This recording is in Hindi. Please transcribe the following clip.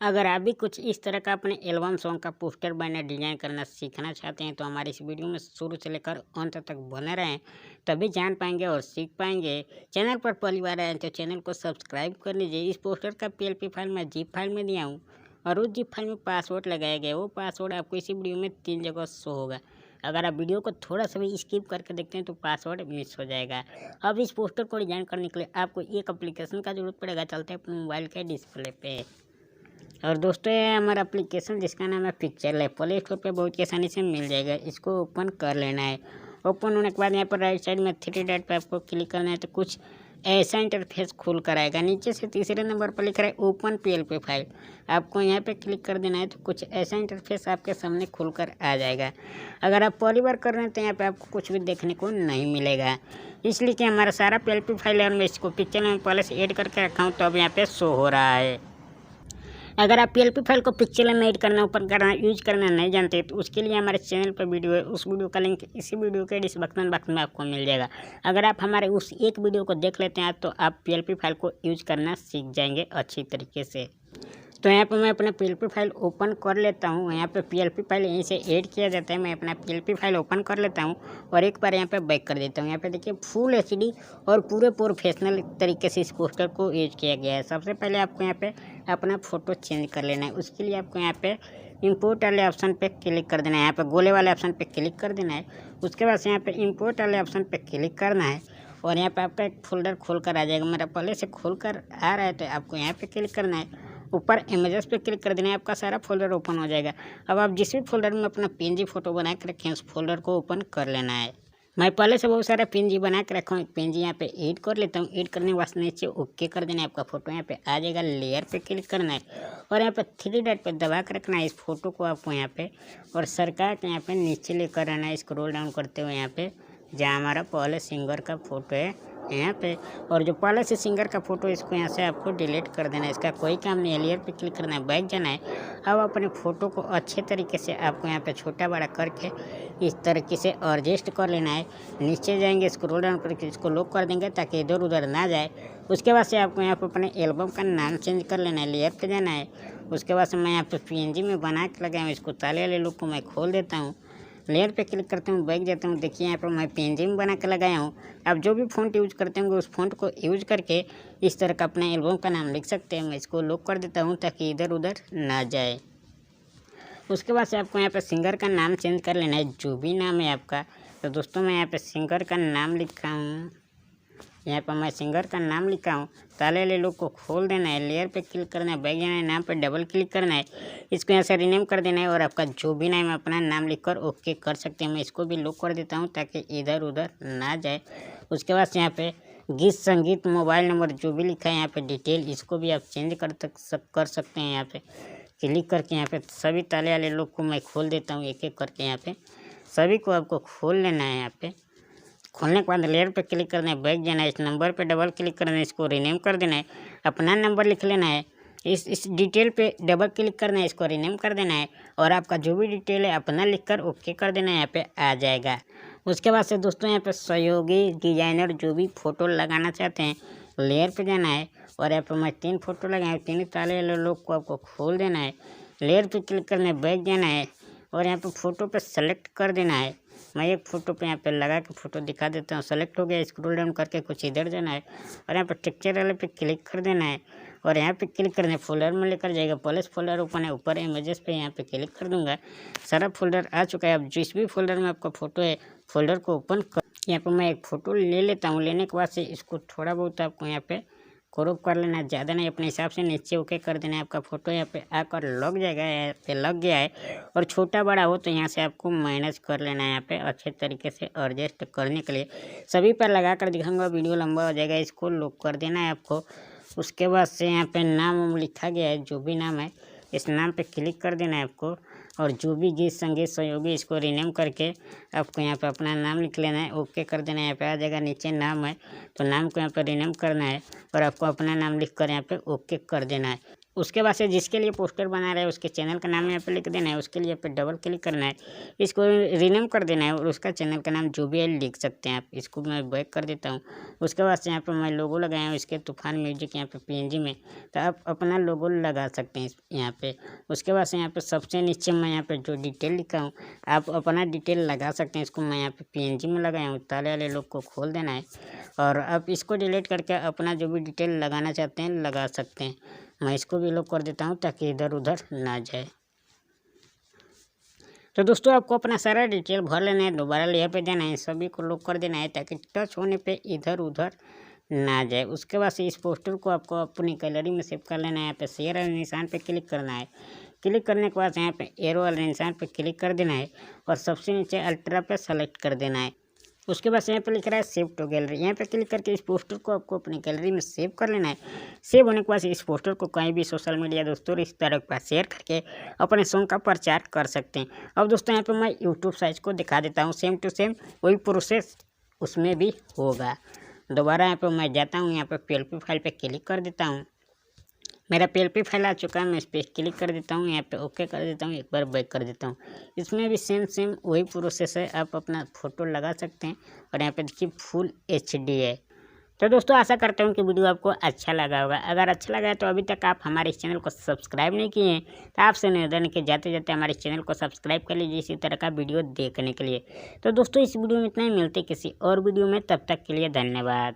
अगर आप भी कुछ इस तरह का अपने एल्बम सॉन्ग का पोस्टर बैनर डिजाइन करना सीखना चाहते हैं तो हमारे इस वीडियो में शुरू से लेकर अंत तक बने रहें, तभी जान पाएंगे और सीख पाएंगे। चैनल पर पहली बार आए तो चैनल को सब्सक्राइब कर लीजिए। इस पोस्टर का पीएलपी फाइल मैं जिप फाइल में दिया हूँ और उस जिप फाइल में पासवर्ड लगाया गया। वो पासवर्ड आपको इसी वीडियो में 3 जगह शो होगा। अगर आप वीडियो को थोड़ा सा भी स्किप करके देखते हैं तो पासवर्ड मिस हो जाएगा। अब इस पोस्टर को डिजाइन करने के लिए आपको एक एप्लीकेशन का जरूरत पड़ेगा। चलते हैं अपने मोबाइल के डिस्प्ले पे। और दोस्तों ये हमारा एप्लीकेशन जिसका नाम है पिक्चर लैब, प्ले स्टोर पर बहुत ही आसानी से मिल जाएगा। इसको ओपन कर लेना है। ओपन होने के बाद यहाँ पर राइट साइड में 3 डॉट पे आपको क्लिक करना है तो कुछ ऐसा इंटरफेस खुल कर आएगा। नीचे से तीसरे नंबर पर लिख रहा है ओपन पीएलपी फाइल, आपको यहाँ पे क्लिक कर देना है तो कुछ ऐसा इंटरफेस आपके सामने खुल कर आ जाएगा। अगर आप पहली बार कर रहे हैं तो यहाँ पे आपको कुछ भी देखने को नहीं मिलेगा, इसलिए कि हमारा सारा पीएलपी फाइल है और मैं इसको पिक्चर में पहले से ऐड करके रखा हूँ तो अब यहाँ पे शो हो रहा है। अगर आप पीएलपी फाइल को पिक्चर में ऐड करना, ओपन करना, यूज करना नहीं जानते तो उसके लिए हमारे चैनल पर वीडियो है। उस वीडियो का लिंक इसी वीडियो के डिस्क्रिप्शन बॉक्स में आपको मिल जाएगा। अगर आप हमारे उस एक वीडियो को देख लेते हैं तो आप पीएलपी फाइल को यूज करना सीख जाएंगे अच्छी तरीके से। तो यहाँ पर मैं अपना पीएलपी फाइल ओपन कर लेता हूँ। यहाँ पे पीएलपी फाइल यहीं से ऐड किया जाता है। मैं अपना पीएलपी फाइल ओपन कर लेता हूँ और एक बार यहाँ पे बैक कर देता हूँ। यहाँ पे देखिए फुल एचडी और पूरे प्रोफेशनल तरीके से इस पोस्टर को यूज किया गया है। सबसे पहले आपको यहाँ पे अपना फ़ोटो चेंज कर लेना है। उसके लिए आपको यहाँ पे इम्पोर्ट वाले ऑप्शन पे क्लिक कर देना है। यहाँ पे गोले वाले ऑप्शन पे क्लिक कर देना है। उसके बाद से यहाँ पे इम्पोर्ट वाले ऑप्शन पे क्लिक करना है और यहाँ पे आपका एक फोल्डर खोल कर आ जाएगा। मेरा पहले से खोल कर आ रहा है तो आपको यहाँ पे क्लिक करना है। ऊपर इमेजेस पे क्लिक कर देना है, आपका सारा फोल्डर ओपन हो जाएगा। अब आप जिस भी फोल्डर में अपना पीएनजी फोटो बना के रखें उस फोल्डर को ओपन कर लेना है। मैं पहले से बहुत सारा पीएनजी बना के रखा हूँ। पीएनजी यहाँ पे ऐड कर लेता हूँ। ऐड करने के बाद नीचे ओके कर देना है। आपका फोटो यहाँ पे आ जाएगा। लेयर पे क्लिक करना है और यहाँ पे 3 डॉट पे दबा के रखना है इस फोटो को आपको यहाँ पे, और सरका के यहाँ पे नीचे लेकर आना है। स्क्रॉल डाउन करते हुए यहाँ पे जहाँ हमारा पहले सिंगर का फोटो है यहाँ पे, और जो पहले से सिंगर का फोटो इसको यहाँ से आपको डिलीट कर देना है। इसका कोई काम नहीं है। लेयर पे क्लिक करना है, बैक जाना है। अब अपने फ़ोटो को अच्छे तरीके से आपको यहाँ पे छोटा बड़ा करके इस तरीके से एडजस्ट कर लेना है। नीचे जाएंगे, स्क्रॉल डाउन करके इसको लॉक कर देंगे ताकि इधर उधर ना जाए। उसके बाद से आपको यहाँ पर अपने एल्बम का नाम चेंज कर लेना है। लेयर पे जाना है। उसके बाद से मैं यहाँ पे पीएनजी में बना के लगाया हूँ। इसको ताले वाले लुक को मैं खोल देता हूँ। लेयर पे क्लिक करता हूँ, बैक जाता हूँ। देखिए यहाँ पर मैं पीएनजी में बना के लगाया हूँ। आप जो भी फ़ॉन्ट यूज करते होंगे उस फ़ॉन्ट को यूज करके इस तरह का अपने एल्बम का नाम लिख सकते हैं। मैं इसको लॉक कर देता हूँ ताकि इधर उधर ना जाए। उसके बाद से आपको यहाँ पे सिंगर का नाम चेंज कर लेना है, जो भी नाम है आपका। तो दोस्तों मैं यहाँ पे सिंगर का नाम लिखा हूँ। यहाँ पर मैं सिंगर का नाम लिखा हूँ। ताले वाले लोग को खोल देना है। लेयर पे क्लिक करना है, बैक जाना है, नाम पे डबल क्लिक करना है। इसको यहाँ से रीनेम कर देना है और आपका जो भी नाम है अपना नाम लिखकर ओके कर सकते हैं। मैं इसको भी लॉक कर देता हूँ ताकि इधर उधर ना जाए। उसके बाद से यहाँ पे गीत संगीत मोबाइल नंबर जो भी लिखा है यहाँ पे डिटेल, इसको भी आप चेंज कर सकते हैं। यहाँ पे क्लिक करके यहाँ पे सभी ताले वाले लोग को मैं खोल देता हूँ एक एक करके। यहाँ पे सभी को आपको खोल लेना है। यहाँ पे खोलने के बाद लेयर पे क्लिक करना है, बैक जाना है। इस नंबर पे डबल क्लिक करना है, इसको रीनेम कर देना है। अपना नंबर लिख लेना है। इस डिटेल पे डबल क्लिक करना है, इसको रीनेम कर देना है और आपका जो भी डिटेल है अपना लिखकर ओके कर देना है। यहाँ पे आ जाएगा। उसके बाद से दोस्तों यहाँ पे सहयोगी डिजाइनर जो भी फ़ोटो लगाना चाहते हैं लेयर पे जाना है और यहाँ पे मैं 3 फोटो लगाए, 3 ताले वाले लोग को आपको खोल देना है। लेयर पे क्लिक करना है, बैक जाना है और यहाँ पे फ़ोटो पे सेलेक्ट कर देना है। मैं एक फ़ोटो पे यहाँ पे लगा के फ़ोटो दिखा देता हूँ। सेलेक्ट हो गया। स्क्रॉल डाउन करके कुछ इधर जाना है और यहाँ पे टेक्सचर वाले पे क्लिक कर देना है और यहाँ पे क्लिक करना है। फोल्डर में लेकर जाएगा। प्लस फोल्डर ओपन है, ऊपर इमेजेस पे यहाँ पे क्लिक कर दूंगा। सारा फोल्डर आ चुका है। अब जिस भी फोल्डर में आपका फ़ोटो है फोल्डर को ओपन कर, यहाँ पर मैं एक फ़ोटो ले लेता हूँ। लेने के बाद से इसको थोड़ा बहुत आपको यहाँ पे क्रॉप कर लेना है, ज़्यादा नहीं, अपने हिसाब से नीचे ओके कर देना है। आपका फ़ोटो यहाँ पे आकर लग जाएगा। यहाँ पे लग गया है और छोटा बड़ा हो तो यहाँ से आपको मैनेज कर लेना है। यहाँ पे अच्छे तरीके से एडजस्ट करने के लिए सभी पर लगा कर दिखाऊंगा, वीडियो लंबा हो जाएगा। इसको लॉक कर देना है आपको। उसके बाद से यहाँ पे नाम लिखा गया है, जो भी नाम है इस नाम पे क्लिक कर देना है आपको और जो भी गीत संगीत सहयोगी इसको रीनेम करके आपको यहाँ पे अपना नाम लिख लेना है। ओके कर देना है। यहाँ पे आ जाएगा। नीचे नाम है तो नाम को यहाँ पे रीनेम करना है और आपको अपना नाम लिख कर यहाँ पे ओके कर देना है। उसके बाद से जिसके लिए पोस्टर बना रहे हैं उसके चैनल का नाम यहाँ पे लिख देना है। उसके लिए यहाँ पे डबल क्लिक करना है, इसको रीनेम कर देना है और उसका चैनल का नाम जो भी है लिख सकते हैं आप। इसको मैं बैक कर देता हूँ। उसके बाद से यहाँ पे मैं लोगो लगाया हूँ इसके तूफान म्यूजिक यहाँ पे PNG में, तो आप अपना लोगो लगा सकते हैं यहाँ पे। उसके बाद से यहाँ पे सबसे नीचे मैं यहाँ पे जो डिटेल लिखा हूँ आप अपना डिटेल लगा सकते हैं। इसको मैं यहाँ पे PNG में लगाया हूँ, ताले वाले लोग को खोल देना है और अब इसको डिलीट करके अपना जो भी डिटेल लगाना चाहते हैं लगा सकते हैं। मैं इसको भी लॉक कर देता हूँ ताकि इधर उधर ना जाए। तो दोस्तों आपको अपना सारा डिटेल भर लेना है, दोबारा लेयर पे जाना है, सभी को लॉक कर देना है ताकि टच होने पे इधर उधर ना जाए। उसके बाद से इस पोस्टर को आपको अपनी गैलरी में सेव कर लेना है। यहाँ पे शेयर वाले निशान पे क्लिक करना है। क्लिक करने के बाद यहाँ पे एरो वाले निशान पे क्लिक कर देना है और सबसे नीचे अल्ट्रा पे सेलेक्ट कर देना है। उसके बाद यहाँ पे लिख रहा है सेव टू गैलरी, यहाँ पे क्लिक करके इस पोस्टर को आपको अपनी गैलरी में सेव कर लेना है। सेव होने के बाद इस पोस्टर को कहीं भी सोशल मीडिया दोस्तों रिश्तेदारों के पास शेयर करके अपने सॉन्ग का प्रचार कर सकते हैं। अब दोस्तों यहाँ पे मैं यूट्यूब साइज को दिखा देता हूँ, सेम टू सेम वही प्रोसेस उसमें भी होगा। दोबारा यहाँ पे मैं जाता हूँ, यहाँ पे PLP फाइल पे क्लिक कर देता हूँ। मेरा PLP फाइल आ चुका है, मैं इस पर क्लिक कर देता हूँ, यहाँ पे ओके कर देता हूँ, एक बार बैक कर देता हूँ। इसमें भी सेम वही प्रोसेस है, आप अपना फ़ोटो लगा सकते हैं और यहाँ पे देखिए फुल HD है। तो दोस्तों आशा करता हूँ कि वीडियो आपको अच्छा लगा होगा। अगर अच्छा लगा है तो अभी तक आप हमारे इस चैनल को सब्सक्राइब नहीं किए हैं तो आपसे निवेदन है कि जाते जाते हमारे इस चैनल को सब्सक्राइब कर लीजिए इसी तरह का वीडियो देखने के लिए। तो दोस्तों इस वीडियो में इतना ही, मिलते किसी और वीडियो में, तब तक के लिए धन्यवाद।